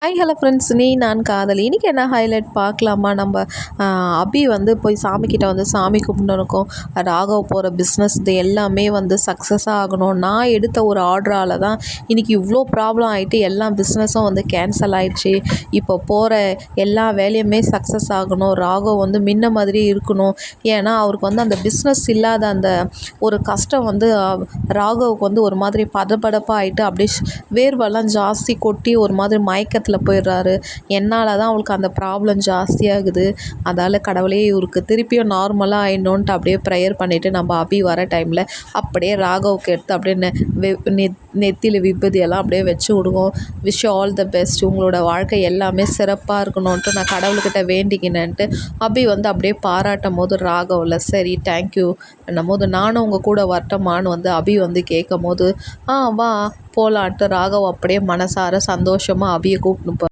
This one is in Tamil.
ஹாய் ஹலோ ஃப்ரெண்ட்ஸ், நான் காதலி. இன்றைக்கி என்ன ஹைலைட் பார்க்கலாமா? நம்ம அபி வந்து போய் சாமிக்கிட்ட வந்து சாமி கும்பிட்டுருக்கோம். ராகவ் போகிற பிஸ்னஸ் இது எல்லாமே வந்து சக்ஸஸாக ஆகணும். நான் எடுத்த ஒரு ஆர்டரால் தான் இன்றைக்கி இவ்வளோ ப்ராப்ளம் ஆகிட்டு எல்லா பிஸ்னஸும் வந்து கேன்சல் ஆகிடுச்சு. இப்போ போகிற எல்லா வேலையுமே சக்ஸஸ் ஆகணும். ராகவ் வந்து முன்ன மாதிரி இருக்கணும். ஏன்னா அவருக்கு வந்து அந்த பிஸ்னஸ் இல்லாத அந்த ஒரு கஷ்டம் வந்து ராகவுக்கு வந்து ஒரு மாதிரி படபடப்பாக ஆகிட்டு அப்படியே வேர்வெல்லாம் ஜாஸ்தி கொட்டி ஒரு மாதிரி மயக்கத்தில் போயிடுறாரு. என்னால் தான் அவளுக்கு அந்த ப்ராப்ளம் ஜாஸ்தியாகுது. அதால் கடவுளே இவருக்கு திருப்பியும் நார்மலாக ஆயிடணுன்ட்டு அப்படியே ப்ரேயர் பண்ணிவிட்டு நம்ம அபி வர டைமில் அப்படியே ராகவுக்கு எடுத்து அப்படியே நெத்தியில் விபூதியெல்லாம் அப்படியே வச்சு விடுவோம். விஷ் ஆல் த பெஸ்ட், உங்களோட வாழ்க்கை எல்லாமே சிறப்பாக இருக்கணுன்ட்டு நான் கடவுள்கிட்ட வேண்டிக்கினேன்ட்டு அபி வந்து அப்படியே பாராட்டும் போது ராகவில் சரி தேங்க்யூ என்னும் போது நானும் உங்கள் கூட வரட்டமான்னு வந்து அபி வந்து கேட்கும் போது வா போகலான்ட்டு ராகவ் அப்படியே மனசார சந்தோஷமாக அபியை கூப்பிட்டு